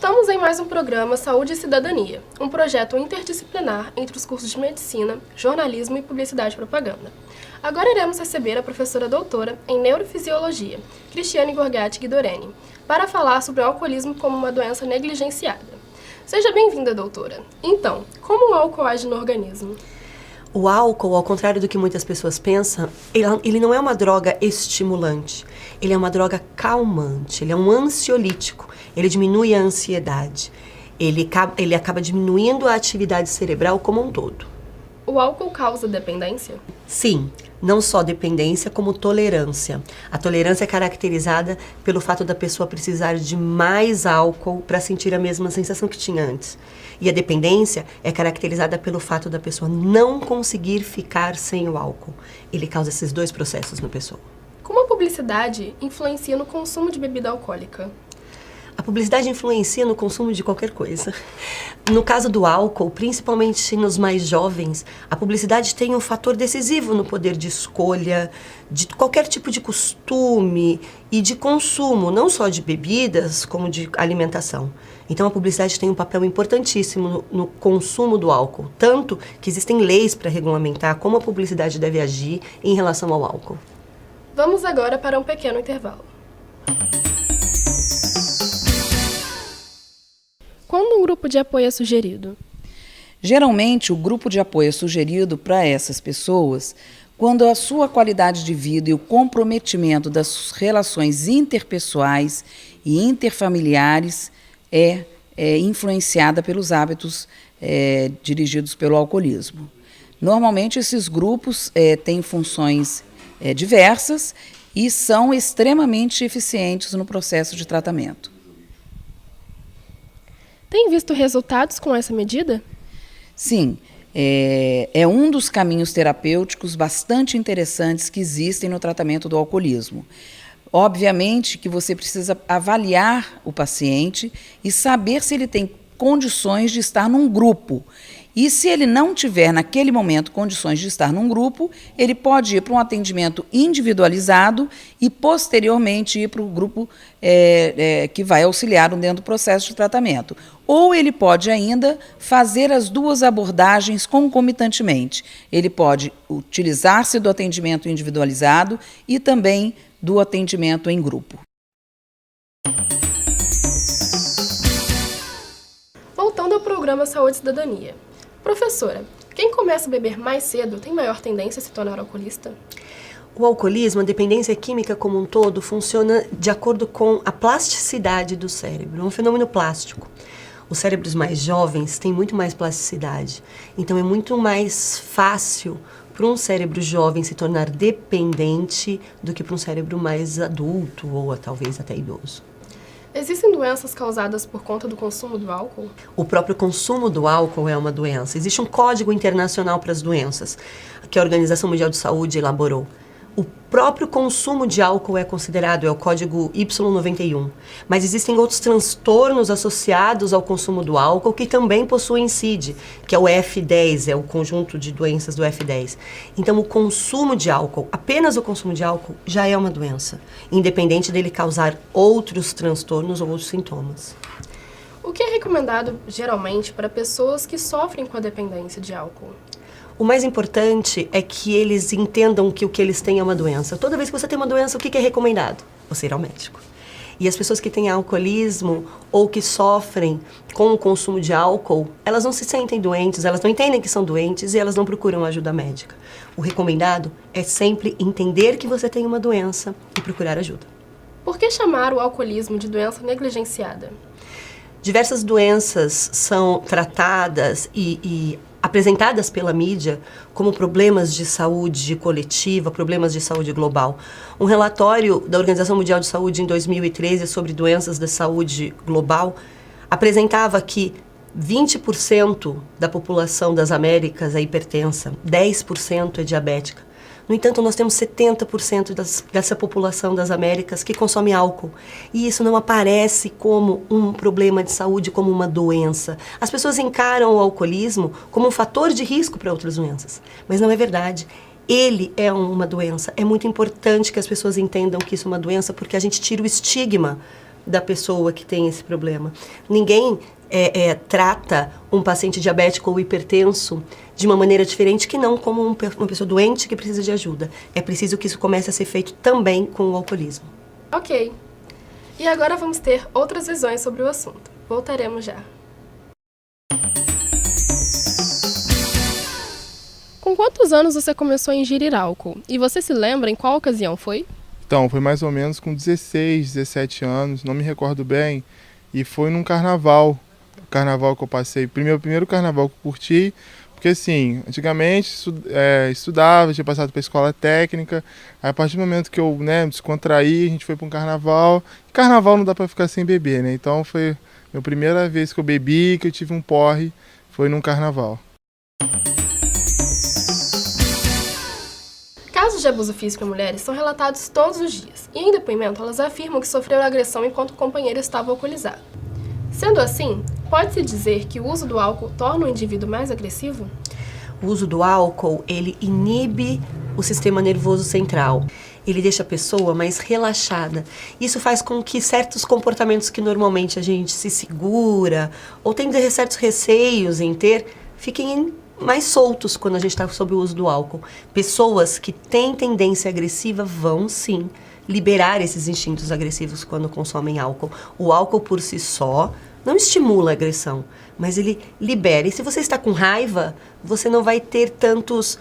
Estamos em mais um programa Saúde e Cidadania, um projeto interdisciplinar entre os cursos de Medicina, Jornalismo e Publicidade e Propaganda. Agora iremos receber a professora doutora em Neurofisiologia, Cristiane Gorgatti Guidoreni, para falar sobre o alcoolismo como uma doença negligenciada. Seja bem-vinda, doutora. Então, como o álcool age no organismo? O álcool, ao contrário do que muitas pessoas pensam, ele não é uma droga estimulante. Ele é uma droga calmante, ele é um ansiolítico. Ele diminui a ansiedade. Ele acaba diminuindo a atividade cerebral como um todo. O álcool causa dependência? Sim, não só dependência, como tolerância. A tolerância é caracterizada pelo fato da pessoa precisar de mais álcool para sentir a mesma sensação que tinha antes. E a dependência é caracterizada pelo fato da pessoa não conseguir ficar sem o álcool. Ele causa esses dois processos na pessoa. Como a publicidade influencia no consumo de bebida alcoólica? A publicidade influencia no consumo de qualquer coisa. No caso do álcool, principalmente nos mais jovens, a publicidade tem um fator decisivo no poder de escolha, de qualquer tipo de costume e de consumo, não só de bebidas, como de alimentação. Então a publicidade tem um papel importantíssimo no consumo do álcool, tanto que existem leis para regulamentar como a publicidade deve agir em relação ao álcool. Vamos agora para um pequeno intervalo. Quando um grupo de apoio é sugerido? Geralmente, o grupo de apoio é sugerido para essas pessoas quando a sua qualidade de vida e o comprometimento das relações interpessoais e interfamiliares é influenciada pelos hábitos dirigidos pelo alcoolismo. Normalmente, esses grupos têm funções diversas e são extremamente eficientes no processo de tratamento. Tem visto resultados com essa medida? Sim, é um dos caminhos terapêuticos bastante interessantes que existem no tratamento do alcoolismo. Obviamente que você precisa avaliar o paciente e saber se ele tem condições de estar num grupo. E se ele não tiver, naquele momento, condições de estar num grupo, ele pode ir para um atendimento individualizado e, posteriormente, ir para o grupo que vai auxiliá-lo dentro do processo de tratamento. Ou ele pode ainda fazer as duas abordagens concomitantemente. Ele pode utilizar-se do atendimento individualizado e também do atendimento em grupo. Voltando ao programa Saúde e Cidadania. Professora, quem começa a beber mais cedo tem maior tendência a se tornar alcoolista? O alcoolismo, a dependência química como um todo, funciona de acordo com a plasticidade do cérebro, é um fenômeno plástico. Os cérebros mais jovens têm muito mais plasticidade, então é muito mais fácil para um cérebro jovem se tornar dependente do que para um cérebro mais adulto ou talvez até idoso. Existem doenças causadas por conta do consumo do álcool? O próprio consumo do álcool é uma doença. Existe um código internacional para as doenças que a Organização Mundial de Saúde elaborou. O próprio consumo de álcool é considerado, é o código Y91. Mas existem outros transtornos associados ao consumo do álcool que também possuem CID, que é o F10, é o conjunto de doenças do F10. Então, o consumo de álcool, apenas o consumo de álcool, já é uma doença, independente dele causar outros transtornos ou outros sintomas. O que é recomendado, geralmente, para pessoas que sofrem com a dependência de álcool? O mais importante é que eles entendam que o que eles têm é uma doença. Toda vez que você tem uma doença, o que é recomendado? Você ir ao médico. E as pessoas que têm alcoolismo ou que sofrem com o consumo de álcool, elas não se sentem doentes, elas não entendem que são doentes e elas não procuram ajuda médica. O recomendado é sempre entender que você tem uma doença e procurar ajuda. Por que chamar o alcoolismo de doença negligenciada? Diversas doenças são tratadas e apresentadas pela mídia como problemas de saúde coletiva, problemas de saúde global. Um relatório da Organização Mundial de Saúde em 2013 sobre doenças da saúde global apresentava que 20% da população das Américas é hipertensa, 10% é diabética. No entanto, nós temos 70% dessa população das Américas que consome álcool. E isso não aparece como um problema de saúde, como uma doença. As pessoas encaram o alcoolismo como um fator de risco para outras doenças. Mas não é verdade. Ele é uma doença. É muito importante que as pessoas entendam que isso é uma doença, porque a gente tira o estigma da pessoa que tem esse problema. Ninguém trata um paciente diabético ou hipertenso de uma maneira diferente que não como uma pessoa doente que precisa de ajuda. É preciso que isso comece a ser feito também com o alcoolismo. Ok. E agora vamos ter outras visões sobre o assunto. Voltaremos já. Com quantos anos você começou a ingerir álcool? E você se lembra em qual ocasião foi? Então, foi mais ou menos com 16, 17 anos, não me recordo bem, e foi num carnaval que eu passei, primeiro carnaval que eu curti, porque assim, antigamente estudava, tinha passado para a escola técnica, aí a partir do momento que eu me descontraí, a gente foi para um carnaval, carnaval não dá para ficar sem beber, né? Então foi a minha primeira vez que eu bebi, que eu tive um porre, foi num carnaval. Casos de abuso físico em mulheres são relatados todos os dias, e em depoimento elas afirmam que sofreram agressão enquanto o companheiro estava alcoolizado. Sendo assim, pode-se dizer que o uso do álcool torna o indivíduo mais agressivo? O uso do álcool, ele inibe o sistema nervoso central. Ele deixa a pessoa mais relaxada. Isso faz com que certos comportamentos que normalmente a gente se segura ou tem certos receios em ter, fiquem mais soltos quando a gente está sob o uso do álcool. Pessoas que têm tendência agressiva vão, sim, liberar esses instintos agressivos quando consomem álcool. O álcool por si só não estimula a agressão, mas ele libera. E se você está com raiva, você não vai ter tanto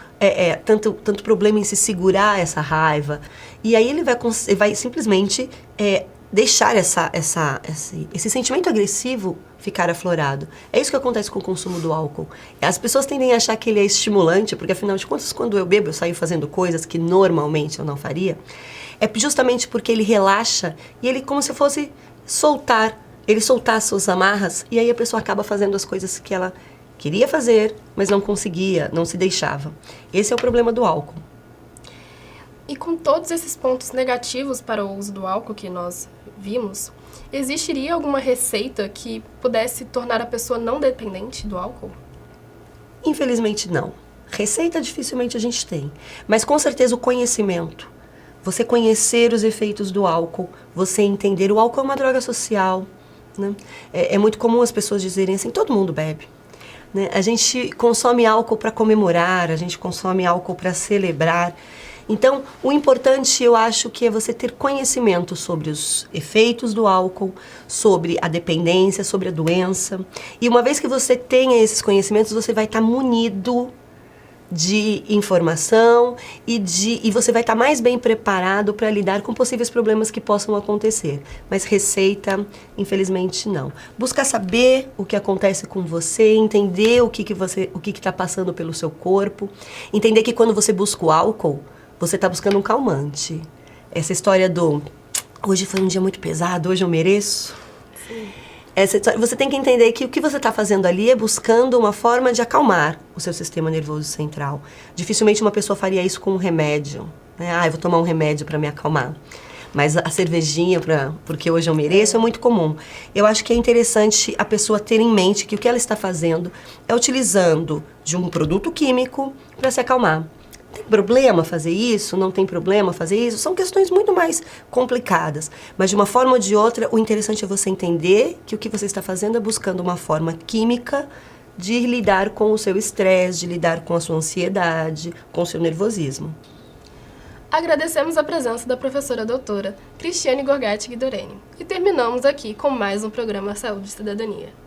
problema em se segurar essa raiva. E aí ele vai simplesmente deixar esse sentimento agressivo ficar aflorado. É isso que acontece com o consumo do álcool. As pessoas tendem a achar que ele é estimulante, porque afinal de contas, quando eu bebo, eu saio fazendo coisas que normalmente eu não faria. É justamente porque ele relaxa e ele como se fosse ele soltar as suas amarras, e aí a pessoa acaba fazendo as coisas que ela queria fazer, mas não conseguia, não se deixava. Esse é o problema do álcool. E com todos esses pontos negativos para o uso do álcool que nós vimos, existiria alguma receita que pudesse tornar a pessoa não dependente do álcool? Infelizmente não. Receita dificilmente a gente tem, mas com certeza o conhecimento. Você conhecer os efeitos do álcool, você entender. O álcool é uma droga social, né? É muito comum as pessoas dizerem assim, todo mundo bebe, né? A gente consome álcool para comemorar, a gente consome álcool para celebrar. Então, o importante, eu acho, que é você ter conhecimento sobre os efeitos do álcool, sobre a dependência, sobre a doença. E uma vez que você tenha esses conhecimentos, você vai estar munido de informação e você vai estar mais bem preparado para lidar com possíveis problemas que possam acontecer. Mas receita, infelizmente, não. Buscar saber o que acontece com você, entender o que está passando pelo seu corpo, entender que quando você busca o álcool, você está buscando um calmante. Essa história do hoje foi um dia muito pesado, hoje eu mereço. Sim. Você tem que entender que o que você está fazendo ali é buscando uma forma de acalmar o seu sistema nervoso central. Dificilmente uma pessoa faria isso com um remédio, né? Eu vou tomar um remédio para me acalmar. Mas a cervejinha, porque hoje eu mereço, é muito comum. Eu acho que é interessante a pessoa ter em mente que o que ela está fazendo é utilizando de um produto químico para se acalmar. Tem problema fazer isso? Não tem problema fazer isso? São questões muito mais complicadas. Mas de uma forma ou de outra, o interessante é você entender que o que você está fazendo é buscando uma forma química de lidar com o seu estresse, de lidar com a sua ansiedade, com o seu nervosismo. Agradecemos a presença da professora doutora Cristiane Gorgatti Guidoreni. E terminamos aqui com mais um programa Saúde e Cidadania.